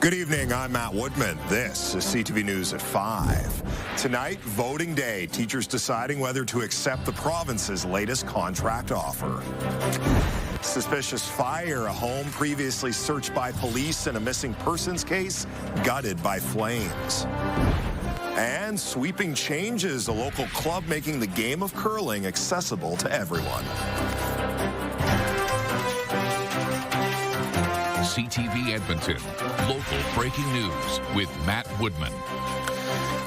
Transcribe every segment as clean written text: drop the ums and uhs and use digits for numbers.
Good evening, I'm Matt Woodman. This is CTV News at 5. Tonight, voting day. Teachers deciding whether to accept the province's latest contract offer. Suspicious fire, a home previously searched by police in a missing persons case, gutted by flames. And sweeping changes, a local club making the game of curling accessible to everyone. CTV Edmonton, local breaking news with Matt Woodman.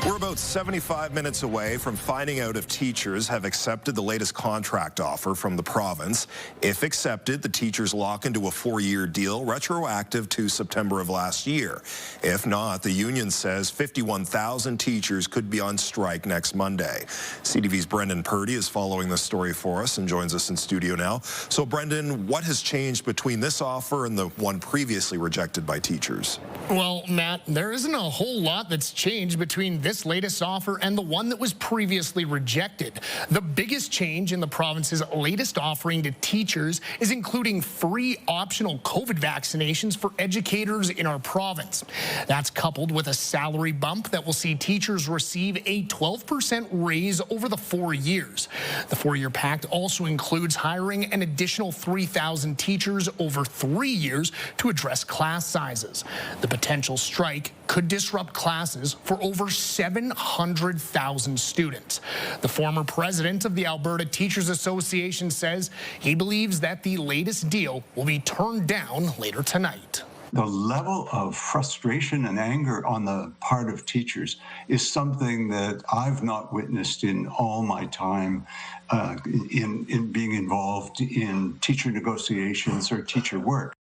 We're about 75 minutes away from finding out if teachers have accepted the latest contract offer from the province. If accepted, the teachers lock into a 4-year deal retroactive to September of last year. If not, the union says 51,000 teachers could be on strike next Monday. CTV's Brendan Purdy is following this story for us and joins us in studio now. So, Brendan, what has changed between this offer and the one previously rejected by teachers? Well, Matt, there isn't a whole lot that's changed between this latest offer and the one that was previously rejected. The biggest change in the province's latest offering to teachers is including free optional COVID vaccinations for educators in our province. That's coupled with a salary bump that will see teachers receive a 12% raise over the 4 years. The 4-year pact also includes hiring an additional 3,000 teachers over 3 years to address class sizes. The potential strike could disrupt classes for over 700,000 students. The former president of the Alberta Teachers Association says he believes that the latest deal will be turned down later tonight. The level of frustration and anger on the part of teachers is something that I've not witnessed in all my time in being involved in teacher negotiations or teacher work.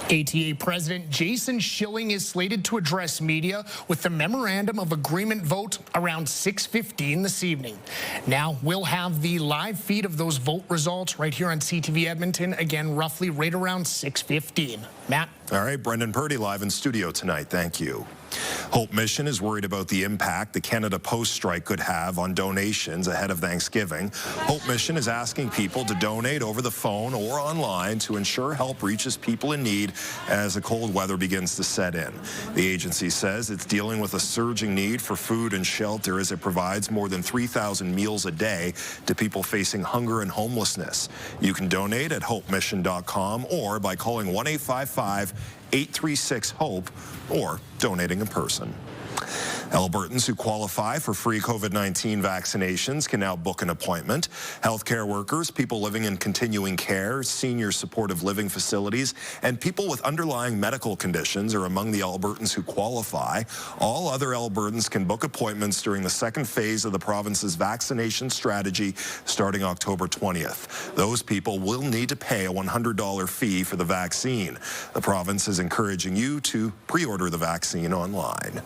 ATA President Jason Schilling is slated to address media with the Memorandum of Agreement vote around 6:15 this evening. Now, we'll have the live feed of those vote results right here on CTV Edmonton, again, roughly right around 6:15. Matt? All right, Brendan Purdy live in studio tonight. Thank you. Hope Mission is worried about the impact the Canada Post strike could have on donations ahead of Thanksgiving. Hope Mission is asking people to donate over the phone or online to ensure help reaches people in need as the cold weather begins to set in. The agency says it's dealing with a surging need for food and shelter as it provides more than 3,000 meals a day to people facing hunger and homelessness. You can donate at hopemission.com or by calling 1-855-836-HOPE or donating in person. Albertans who qualify for free COVID-19 vaccinations can now book an appointment. Healthcare workers, people living in continuing care, senior supportive living facilities, and people with underlying medical conditions are among the Albertans who qualify. All other Albertans can book appointments during the second phase of the province's vaccination strategy starting October 20th. Those people will need to pay a $100 fee for the vaccine. The province is encouraging you to pre-order the vaccine online.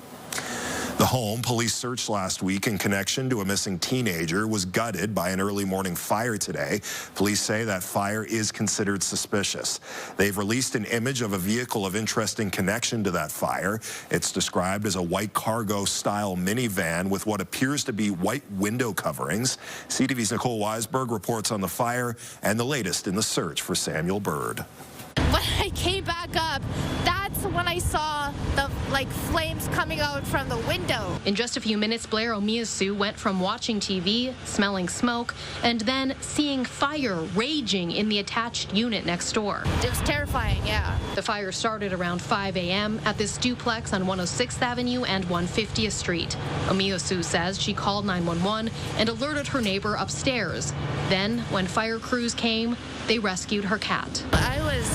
The home police searched last week in connection to a missing teenager was gutted by an early morning fire today. Police say that fire is considered suspicious. They've released an image of a vehicle of interesting connection to that fire. It's described as a white cargo-style minivan with what appears to be white window coverings. CTV's Nicole Weisberg reports on the fire and the latest in the search for Samuel Bird. When I came back up, that's when I saw the flames coming out from the window. In just a few minutes, Blair Omiasu went from watching TV, smelling smoke, and then seeing fire raging in the attached unit next door. It was terrifying, yeah. The fire started around 5 a.m. at this duplex on 106th Avenue and 150th Street. Omiasu says she called 911 and alerted her neighbor upstairs. Then, when fire crews came, they rescued her cat. I was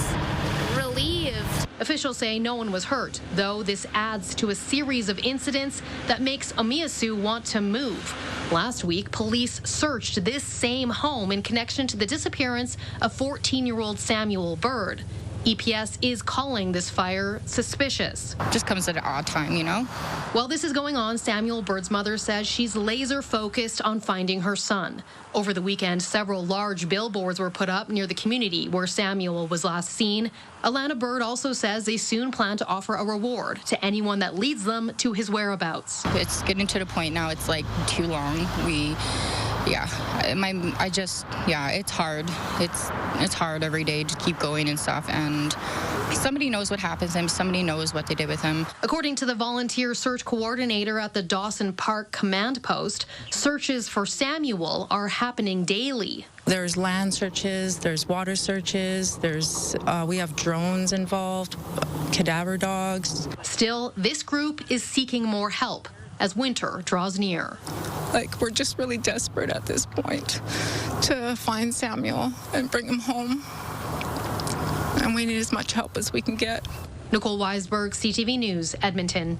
relieved. Officials say no one was hurt, though this adds to a series of incidents that makes Omiasu want to move. Last week, police searched this same home in connection to the disappearance of 14-year-old Samuel Bird. EPS is calling this fire suspicious. Just comes at an odd time, you know? While this is going on, Samuel Bird's mother says she's laser focused on finding her son. Over the weekend, several large billboards were put up near the community where Samuel was last seen. Alana Bird also says they soon plan to offer a reward to anyone that leads them to his whereabouts. It's getting to the point now, it's like too long. It's hard. It's hard every day to keep going and stuff, and Somebody knows what happened to him. Somebody knows what they did with him. According to the volunteer search coordinator at the Dawson Park Command Post, searches for Samuel are happening daily. There's land searches, there's water searches, we have drones involved, cadaver dogs. Still, this group is seeking more help as winter draws near. We're just really desperate at this point to find Samuel and bring him home. And we need as much help as we can get. Nicole Weisberg, CTV News, Edmonton.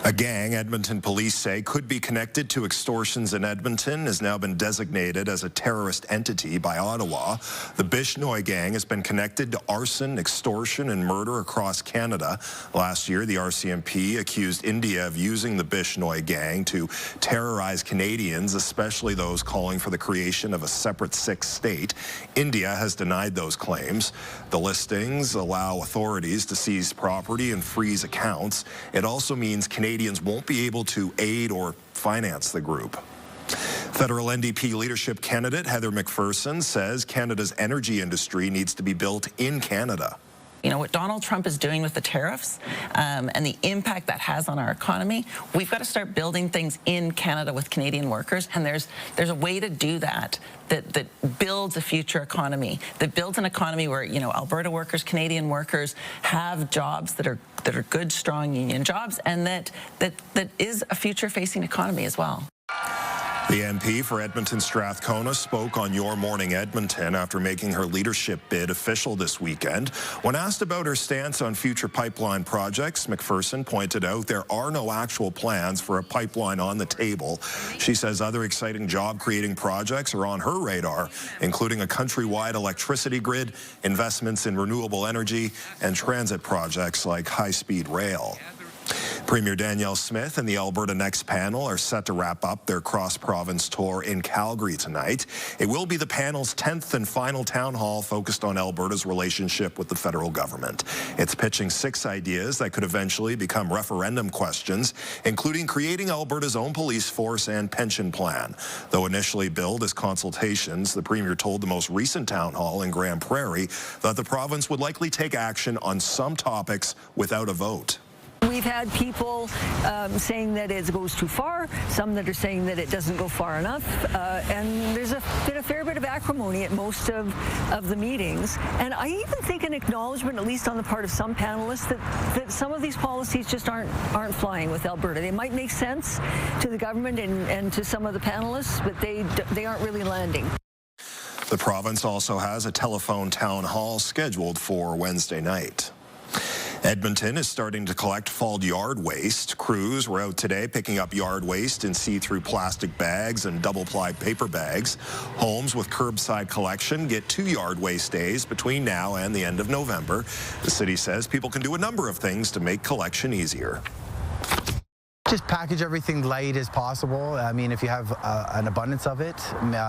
A gang Edmonton police say could be connected to extortions in Edmonton has now been designated as a terrorist entity by Ottawa. The Bishnoi gang has been connected to arson, extortion, and murder across Canada. Last year, the RCMP accused India of using the Bishnoi gang to terrorize Canadians, especially those calling for the creation of a separate sixth state. India has denied those claims. The listings allow authorities to seize property and freeze accounts. It also means Canadians won't be able to aid or finance the group. Federal NDP leadership candidate Heather McPherson says Canada's energy industry needs to be built in Canada. You know, what Donald Trump is doing with the tariffs and the impact that has on our economy, we've got to start building things in Canada with Canadian workers, and there's a way to do that builds a future economy, that builds an economy where, you know, Alberta workers, Canadian workers have jobs that are good, strong union jobs, and that is a future-facing economy as well. The MP for Edmonton Strathcona spoke on Your Morning Edmonton after making her leadership bid official this weekend. When asked about her stance on future pipeline projects, McPherson pointed out there are no actual plans for a pipeline on the table. She says other exciting job-creating projects are on her radar, including a countrywide electricity grid, investments in renewable energy, and transit projects like high-speed rail. Premier Danielle Smith and the Alberta Next panel are set to wrap up their cross-province tour in Calgary tonight. It will be the panel's 10th and final town hall focused on Alberta's relationship with the federal government. It's pitching 6 ideas that could eventually become referendum questions, including creating Alberta's own police force and pension plan. Though initially billed as consultations, the Premier told the most recent town hall in Grand Prairie that the province would likely take action on some topics without a vote. We've had people saying that it goes too far, some that are saying that it doesn't go far enough, and there's been a fair bit of acrimony at most of the meetings. And I even think an acknowledgement, at least on the part of some panelists, that some of these policies just aren't flying with Alberta. They might make sense to the government and to some of the panelists, but they aren't really landing. The province also has a telephone town hall scheduled for Wednesday night. Edmonton is starting to collect fall yard waste. Crews were out today picking up yard waste in see-through plastic bags and double-ply paper bags. Homes with curbside collection get 2 yard waste days between now and the end of November. The city says people can do a number of things to make collection easier. Just package everything light as possible. I mean, if you have an abundance of it,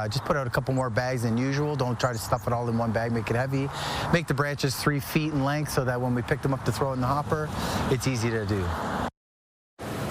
just put out a couple more bags than usual. Don't try to stuff it all in one bag, make it heavy. Make the branches 3 feet in length so that when we pick them up to throw it in the hopper, it's easy to do.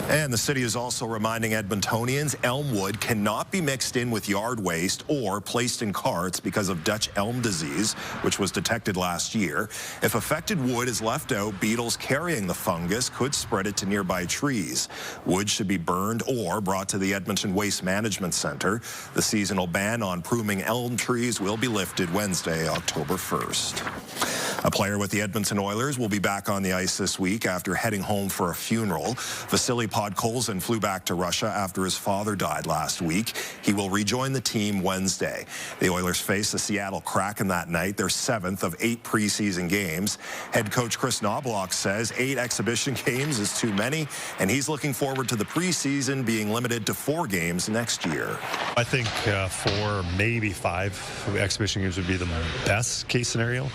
And the city is also reminding Edmontonians elm wood cannot be mixed in with yard waste or placed in carts because of Dutch elm disease, which was detected last year. If affected wood is left out, beetles carrying the fungus could spread it to nearby trees. Wood should be burned or brought to the Edmonton Waste Management Centre. The seasonal ban on pruning elm trees will be lifted Wednesday, October 1st. A player with the Edmonton Oilers will be back on the ice this week after heading home for a funeral. Vasily Podkolzin flew back to Russia after his father died last week. He will rejoin the team Wednesday. The Oilers face the Seattle Kraken that night, their 7th of 8 preseason games. Head coach Chris Knobloch says 8 exhibition games is too many, and he's looking forward to the preseason being limited to 4 games next year. I think 4, maybe 5 exhibition games would be the best case scenario.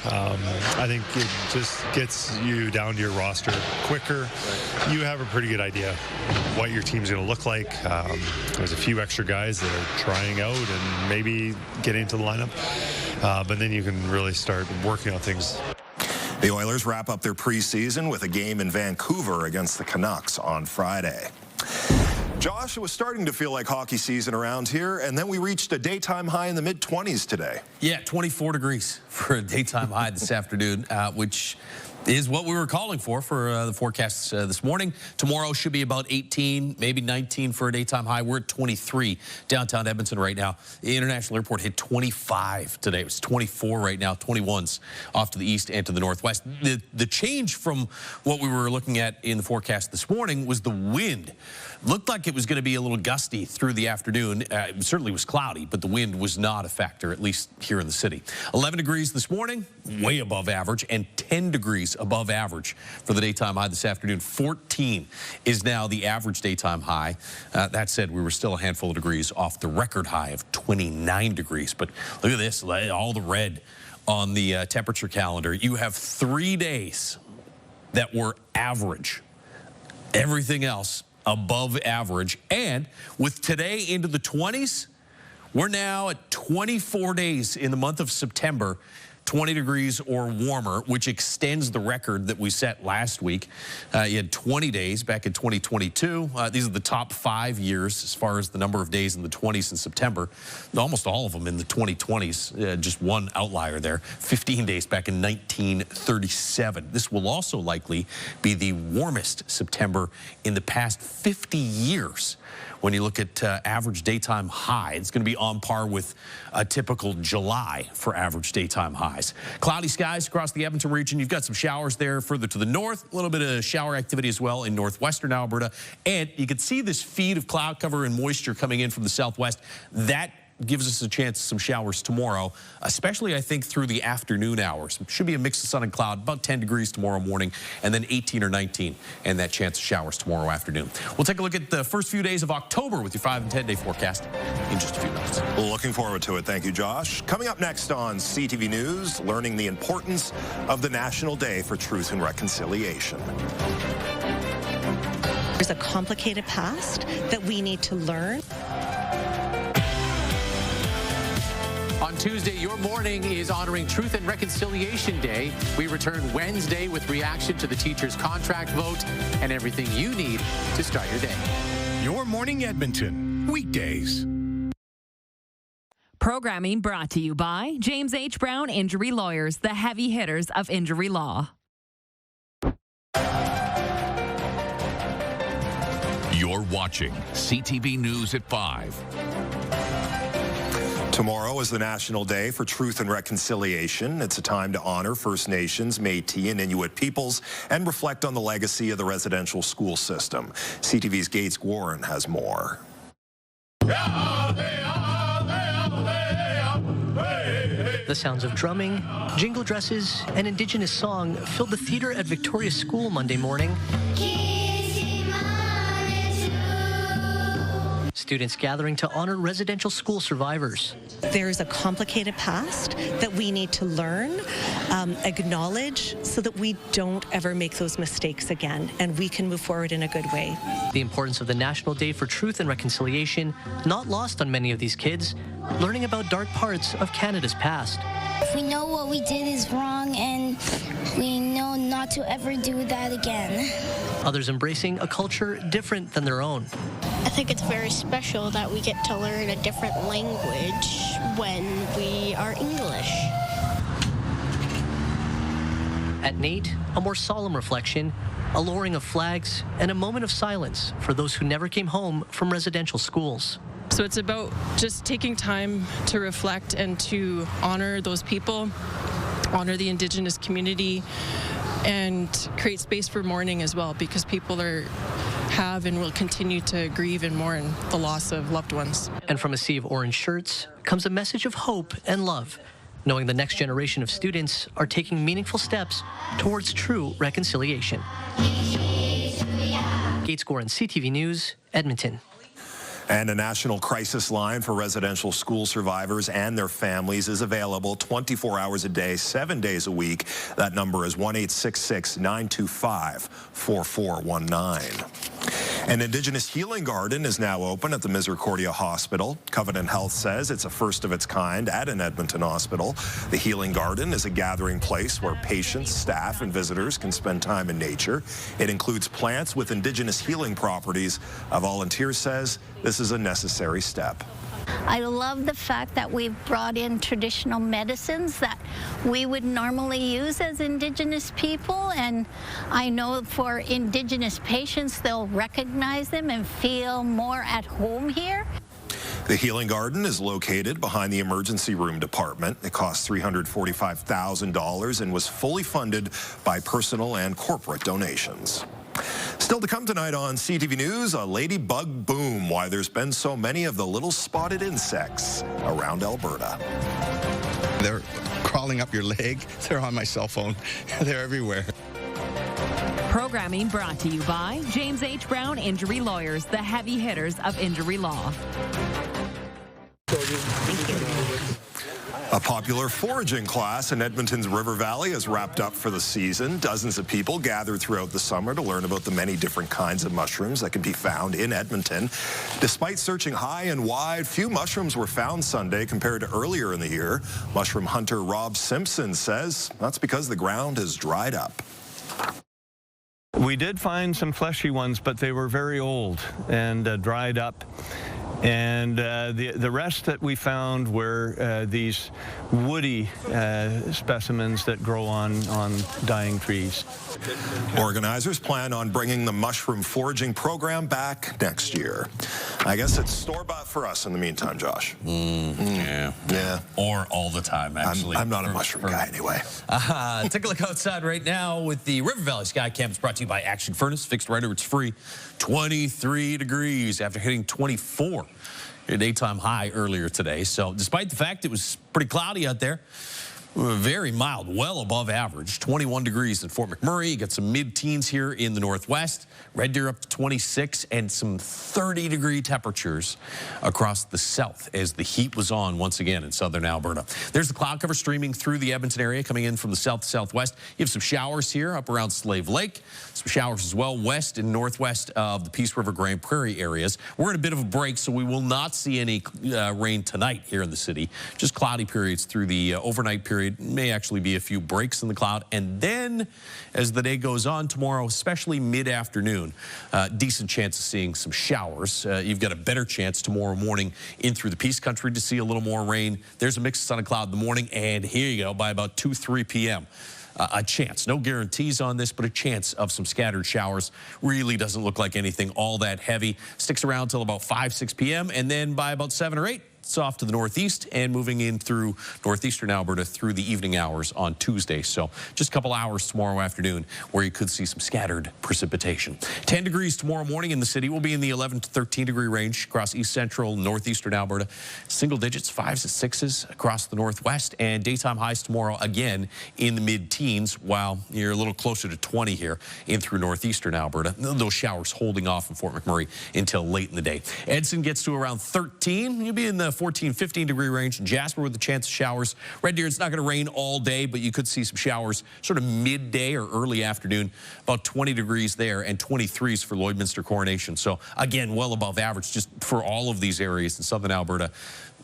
I think it just gets you down to your roster quicker. You have a pretty good idea what your team's going to look like. There's a few extra guys that are trying out and maybe get into the lineup, but then you can really start working on things. The Oilers wrap up their preseason with a game in Vancouver against the Canucks on Friday. Josh, it was starting to feel like hockey season around here, and then we reached a daytime high in the mid-20s today. Yeah, 24 degrees for a daytime high this afternoon, which is what we were calling for the forecasts this morning. Tomorrow should be about 18, maybe 19 for a daytime high. We're at 23 downtown Edmonton right now. The International Airport hit 25 today. It was 24 right now, 21s off to the east and to the northwest. The change from what we were looking at in the forecast this morning was the wind. Looked like it was going to be a little gusty through the afternoon. It certainly was cloudy, but the wind was not a factor, at least here in the city. 11 degrees this morning, way above average, and 10 degrees above average for the daytime high this afternoon. 14 is now the average daytime high. That said, we were still a handful of degrees off the record high of 29 degrees. But look at this, all the red on the temperature calendar. You have 3 days that were average. Everything else above average. And with today into the 20s, we're now at 24 days in the month of September, 20 degrees or warmer, which extends the record that we set last week. You had 20 days back in 2022. These are the top 5 years as far as the number of days in the 20s in September. Almost all of them in the 2020s, just one outlier there. 15 days back in 1937. This will also likely be the warmest September in the past 50 years. When you look at average daytime high, it's going to be on par with a typical July for average daytime highs. Cloudy skies across the Edmonton region. You've got some showers there further to the north, a little bit of shower activity as well in northwestern Alberta. And you can see this feed of cloud cover and moisture coming in from the southwest. That gives us a chance of some showers tomorrow, especially, I think, through the afternoon hours. Should be a mix of sun and cloud, about 10 degrees tomorrow morning, and then 18 or 19, and that chance of showers tomorrow afternoon. We'll take a look at the first few days of October with your 5- and 10-day forecast in just a few minutes. Looking forward to it. Thank you, Josh. Coming up next on CTV News, learning the importance of the National Day for Truth and Reconciliation. There's a complicated past that we need to learn. On Tuesday, your morning is honoring Truth and Reconciliation Day. We return Wednesday with reaction to the teacher's contract vote and everything you need to start your day. Your Morning Edmonton, weekdays. Programming brought to you by James H. Brown Injury Lawyers, the heavy hitters of injury law. You're watching CTV News at 5. Tomorrow is the National Day for Truth and Reconciliation. It's a time to honor First Nations, Métis, and Inuit peoples and reflect on the legacy of the residential school system. CTV's Gates Warren has more. The sounds of drumming, jingle dresses, and Indigenous song filled the theater at Victoria School Monday morning. Students gathering to honor residential school survivors. There's a complicated past that we need to learn, acknowledge, so that we don't ever make those mistakes again, and we can move forward in a good way. The importance of the National Day for Truth and Reconciliation, not lost on many of these kids, learning about dark parts of Canada's past. We know what we did is wrong, and we know not to ever do that again. Others embracing a culture different than their own. I think it's very special that we get to learn a different language when we are English. At Nate, a more solemn reflection, a lowering of flags, and a moment of silence for those who never came home from residential schools. So it's about just taking time to reflect and to honor those people, honor the Indigenous community, and create space for mourning as well, because people have and will continue to grieve and mourn the loss of loved ones. And from a sea of orange shirts comes a message of hope and love, knowing the next generation of students are taking meaningful steps towards true reconciliation. Gates Gorin, CTV News, Edmonton. And a national crisis line for residential school survivors and their families is available 24 hours a day, 7 days a week. That number is 1-866-925-4419. An Indigenous healing garden is now open at the Misericordia Hospital. Covenant Health says it's a first of its kind at an Edmonton hospital. The healing garden is a gathering place where patients, staff, and visitors can spend time in nature. It includes plants with Indigenous healing properties. A volunteer says this is a necessary step. I love the fact that we've brought in traditional medicines that we would normally use as Indigenous people, and I know for Indigenous patients they'll recognize them and feel more at home here. The healing garden is located behind the emergency room department. It cost $345,000 and was fully funded by personal and corporate donations. Still to come tonight on CTV News, a ladybug boom, why there's been so many of the little spotted insects around Alberta. They're crawling up your leg. They're on my cell phone. They're everywhere. Programming brought to you by James H. Brown Injury Lawyers, the heavy hitters of injury law. A popular foraging class in Edmonton's River Valley has wrapped up for the season. Dozens of people gathered throughout the summer to learn about the many different kinds of mushrooms that can be found in Edmonton. Despite searching high and wide, few mushrooms were found Sunday compared to earlier in the year. Mushroom hunter Rob Simpson says that's because the ground has dried up. We did find some fleshy ones, but they were very old and dried up. And the rest that we found were these woody specimens that grow on dying trees. Organizers plan on bringing the mushroom foraging program back next year. I guess it's store-bought for us in the meantime, Josh. Yeah. Or all the time, actually. I'm not a mushroom guy anyway. Take a look outside right now with the River Valley Sky Cam. It's brought to you by Action Furnace. Fixed right over, it's free. 23 degrees after hitting 24. A daytime high earlier today. So despite the fact it was pretty cloudy out there, very mild, well above average. 21 degrees in Fort McMurray. You got some mid-teens here in the northwest. Red Deer up to 26 and some 30-degree temperatures across the south as the heat was on once again in southern Alberta. There's the cloud cover streaming through the Edmonton area coming in from the south to southwest. You have some showers here up around Slave Lake. Some showers as well west and northwest of the Peace River Grand Prairie areas. We're in a bit of a break, so we will not see any rain tonight here in the city. Just cloudy periods through the overnight period. May actually be a few breaks in the cloud. And then as the day goes on tomorrow, especially mid-afternoon, decent chance of seeing some showers. You've got a better chance tomorrow morning in through the Peace Country to see a little more rain. There's a mix of sun and cloud in the morning. And here you go, by about 2, 3 p.m. A chance, no guarantees on this, but a chance of some scattered showers. Really doesn't look like anything all that heavy. Sticks around till about 5, 6 p.m. And then by about 7 or 8, it's off to the northeast and moving in through northeastern Alberta through the evening hours on Tuesday. So just a couple hours tomorrow afternoon where you could see some scattered precipitation. 10 degrees tomorrow morning in the city. We'll be in the 11 to 13 degree range across east central, northeastern Alberta. Single digits, 5s to 6s across the northwest, and daytime highs tomorrow again in the mid-teens, while you're a little closer to 20 here in through northeastern Alberta. Those showers holding off in Fort McMurray until late in the day. Edson gets to around 13. You'll be in the 14, 15 degree range. In Jasper with a chance of showers. Red Deer, it's not going to rain all day, but you could see some showers sort of midday or early afternoon. About 20 degrees there and 23s for Lloydminster Coronation. So again, well above average just for all of these areas in southern Alberta.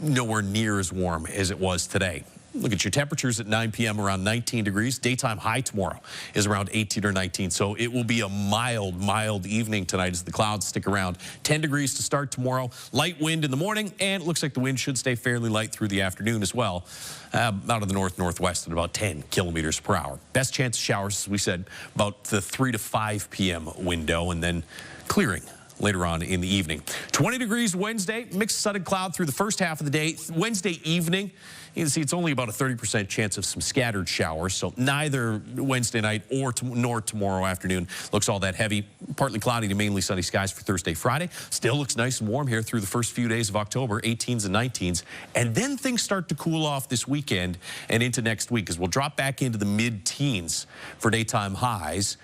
Nowhere near as warm as it was today. Look at your temperatures at 9 p.m. around 19 degrees. Daytime high tomorrow is around 18 or 19. So it will be a mild evening tonight as the clouds stick around. 10 degrees to start tomorrow. Light wind in the morning, and it looks like the wind should stay fairly light through the afternoon as well. Out of the north-northwest at about 10 kilometers per hour. Best chance of showers, as we said, about the 3 to 5 p.m. window, and then clearing later on in the evening. 20 degrees Wednesday, mixed sun and cloud through the first half of the day. Wednesday evening, you can see it's only about a 30% chance of some scattered showers, so neither Wednesday night nor tomorrow afternoon looks all that heavy. Partly cloudy to mainly sunny skies for Thursday, Friday. Still looks nice and warm here through the first few days of October, 18s and 19s. And then things start to cool off this weekend and into next week as we'll drop back into the mid-teens for daytime highs.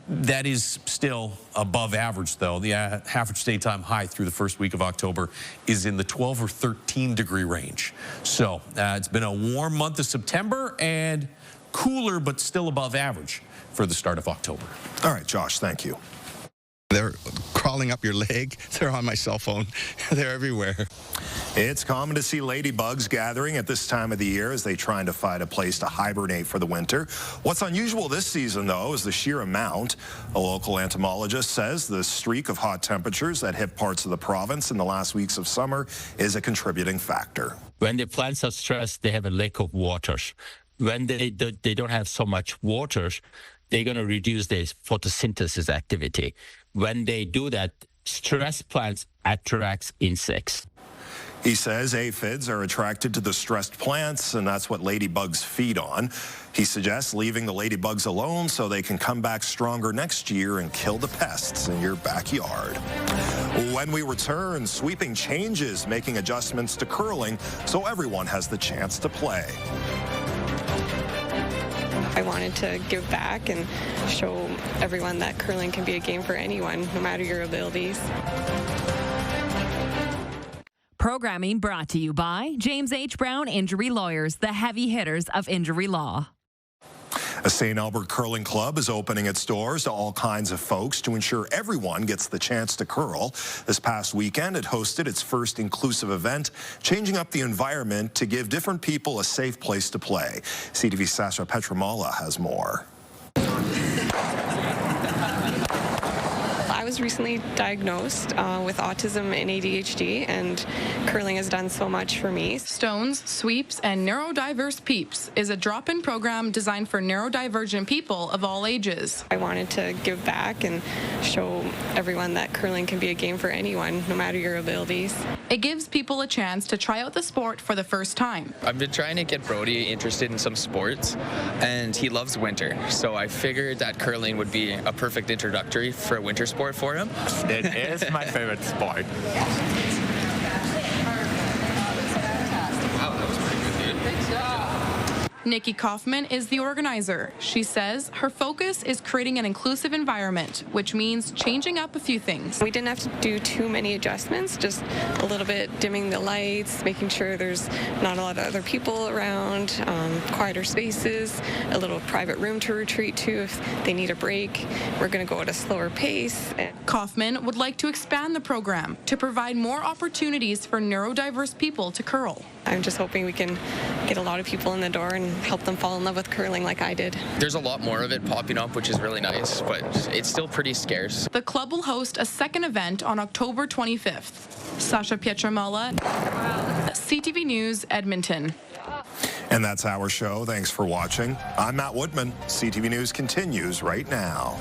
That is still above average, though. The average daytime high through the first week of October is in the 12 or 13 degree range. So it's been a warm month of September and cooler, but still above average for the start of October. All right, Josh, thank you. They're crawling up your leg. They're on my cell phone. They're everywhere. It's common to see ladybugs gathering at this time of the year as they try to find a place to hibernate for the winter. What's unusual this season, though, is the sheer amount. A local entomologist says the streak of hot temperatures that hit parts of the province in the last weeks of summer is a contributing factor. When the plants are stressed, they have a lack of water. When they don't have so much water, they're going to reduce their photosynthesis activity. When they do that, stressed plants attract insects. He says aphids are attracted to the stressed plants, and that's what ladybugs feed on. He suggests leaving the ladybugs alone so they can come back stronger next year and kill the pests in your backyard. When we return, sweeping changes, making adjustments to curling so everyone has the chance to play. I wanted to give back and show everyone that curling can be a game for anyone, no matter your abilities. Programming brought to you by James H. Brown Injury Lawyers, the heavy hitters of injury law. A St. Albert Curling Club is opening its doors to all kinds of folks to ensure everyone gets the chance to curl. This past weekend, it hosted its first inclusive event, changing up the environment to give different people a safe place to play. CTV's Sasha Petramala has more. I was recently diagnosed with autism and ADHD, and curling has done so much for me. Stones, Sweeps, and Neurodiverse Peeps is a drop-in program designed for neurodivergent people of all ages. I wanted to give back and show everyone that curling can be a game for anyone, no matter your abilities. It gives people a chance to try out the sport for the first time. I've been trying to get Brody interested in some sports, and he loves winter, so I figured that curling would be a perfect introductory for a winter sport for him. It is my favorite sport. Nikki Kaufman is the organizer. She says her focus is creating an inclusive environment, which means changing up a few things. We didn't have to do too many adjustments, just a little bit dimming the lights, making sure there's not a lot of other people around, quieter spaces, a little private room to retreat to if they need a break. We're going to go at a slower pace. Kaufman would like to expand the program to provide more opportunities for neurodiverse people to curl. I'm just hoping we can get a lot of people in the door and help them fall in love with curling like I did. There's a lot more of it popping up, which is really nice, but it's still pretty scarce. The club will host a second event on October 25th. Sasha Pietramala, CTV News, Edmonton. And that's our show. Thanks for watching. I'm Matt Woodman. CTV News continues right now.